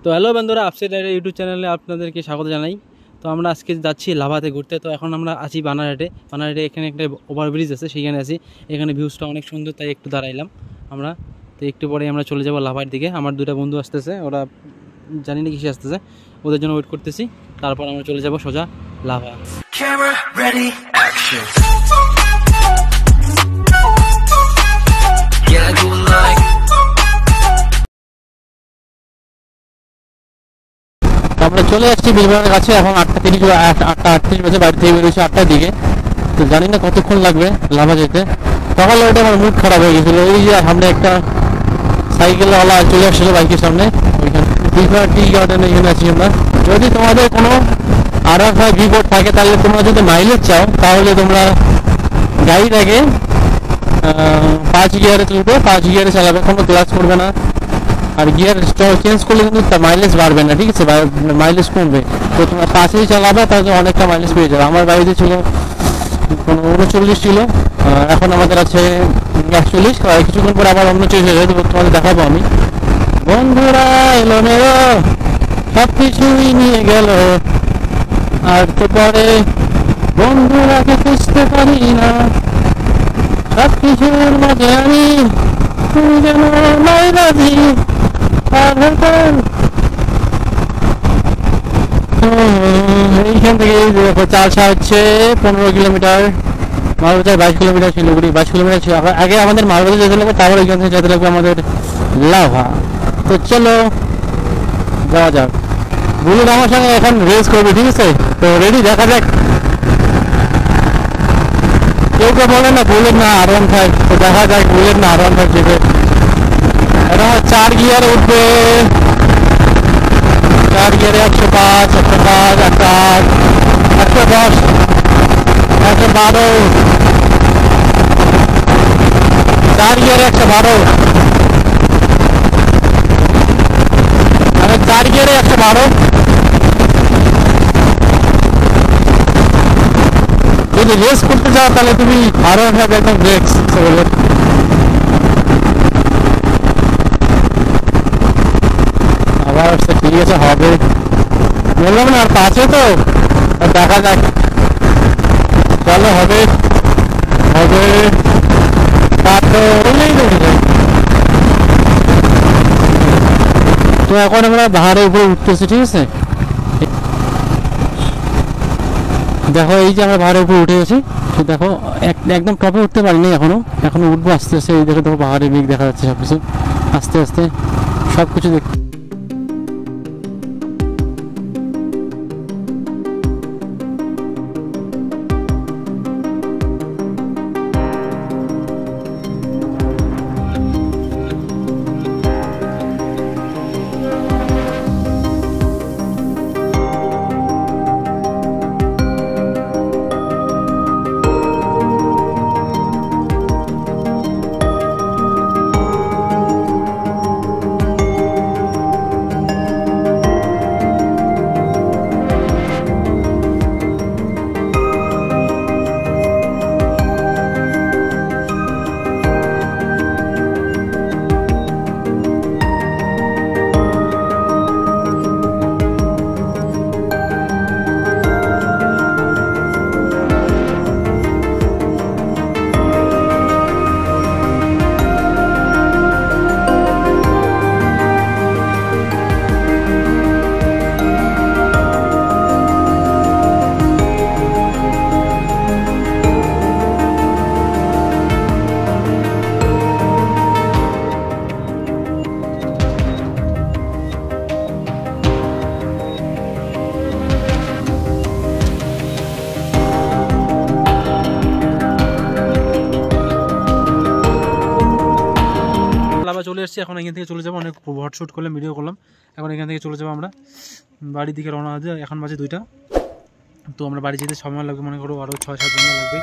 তো হ্যালো বন্ধুরা, upset YouTube চ্যানেলে আপনাদেরকে স্বাগত জানাই। তো আমরা আজকে যাচ্ছি লাভাতে ঘুরতে। তো এখন আমরা আছি বানারহাটে। এখানে একটা ওভারব্রিজ আছে, সেইখানে আছি। এখানে ভিউজটা অনেক সুন্দর, তাই একটু দাঁড়াইলাম আমরা। তো একটু পরে আমরা চলে যাব লাভার দিকে। আমার দুটা বন্ধু আসতেছে, ওরা জানি না কিসে আসতেছে, ওদের জন্য ওয়েট করতেছি। তারপর আমরা চলে যাব সোজা lava. Camera ready, action. Yeah, I do it like. আমরা চলে আসছি বীরবাগানের কাছে। এখন 8:30 বাজে, বাড়ি থেকে বেরোচ্ছি 8টার দিকে। তো জানি না কতক্ষণ লাগবে লাভা যেতে। সকালে ওইটা আমার মুড খারাপ হয়ে গেছিলো। ওই যে সামনে একটা সাইকেলওয়ালা চলে আসছিল বাইকের সামনে, ওইখানে টি গার্ডেন, এখানে আছি আমরা। যদি তোমাদের কোনো R15 V4 থাকে, তাহলে তোমরা যদি মাইলেজ চাও, তাহলে তোমরা গাড়িটাকে 5 গিয়ারে তুলবে, 5 গিয়ারে চালাবে, কোনো ক্লাচ করবে না। আর গিয়ার চেঞ্জ করলে কিন্তু মাইলেজ বাড়বে না, ঠিক আছে, মাইলেজ কমবে। তো তোমার 5এই চালাবে, তাহলে অনেকটা মাইলেজ পেয়ে যাবে। আমার গাড়িতে ছিল 39 ছিল, এখন আমাদের আছে 41। কিছুক্ষণ পরে আবার 39 হয়ে যাবে, তোমাদের দেখাবো আমি। বন্ধুরা এলো মেরো, সব কিছুই নিয়ে গেল, আর তো পরে বন্ধুরাকে খুঁজতে পারি না। সব কিছুর মাঝে আমি, তুমি যেন নাই রাজি। এইখান থেকে দেখো চালসা হচ্ছে 15 kilometre, Malbazar 22 kilometre, Siliguri 22 kilometre ছিল। আগে আমাদের মালবাজার যেতে লাগবে, তারপর ওইখান থেকে যেতে লাগবে আমাদের লাভা। তো চলো যাওয়া যাক। বুলেট আমার সঙ্গে এখন রেস করবে, ঠিক আছে? তো রেডি, দেখা যাক। কেউ কেউ বলে না বুলেট না R15, তো দেখা যাক বুলেট না R15 যেতে। এটা 4 গিয়ারে উঠবে, 4 গিয়ারে 105, 105, 108, 110, 112, 4 গিয়ারে 112, 4 গিয়ারে 112। যদি রেস করতে চাও, তাহলে তুমি আরো একদম ব্রেকস বলে। আবার আসছে, ঠিক আছে, হবে বললাম না, আর 5-এ তো দেখা যাক। চলো, হবে হবে। তো এখন আমরা পাহাড়ের উপরে উঠতেছি, ঠিক আছে? দেখো, এই যে আমরা পাহাড়ের উপরে উঠে গেছি। দেখো একদম টপে উঠতে পারিনি, এখনো উঠবো আস্তে আস্তে। এই দেখো পাহাড়ের মেঘ দেখা যাচ্ছে, সবকিছু আস্তে আস্তে সবকিছু দেখ। চলে এসেছি। এখন এখান থেকে চলে যাবো, অনেক হট শ্যুট করলাম, ভিডিও করলাম। এখন এখান থেকে চলে যাবো আমরা বাড়ির দিকে রওনা হতে। এখন বাজে 2টা। তো আমরা বাড়ি যেতে সময় লাগবে, মনে করো আরও 6-7 ঘন্টা লাগবে।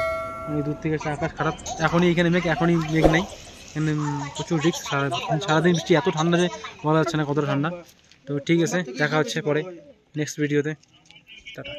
অনেক দূর থেকে আকাশ খারাপ, এখনই এখানে এখনই মেঘ নেই, এখানে প্রচুর রিস্ক। সারাদিন বৃষ্টি, এত ঠান্ডা যে বলা যাচ্ছে না কতটা ঠান্ডা। তো ঠিক আছে, দেখা হচ্ছে পরে নেক্সট ভিডিওতে। টাটা।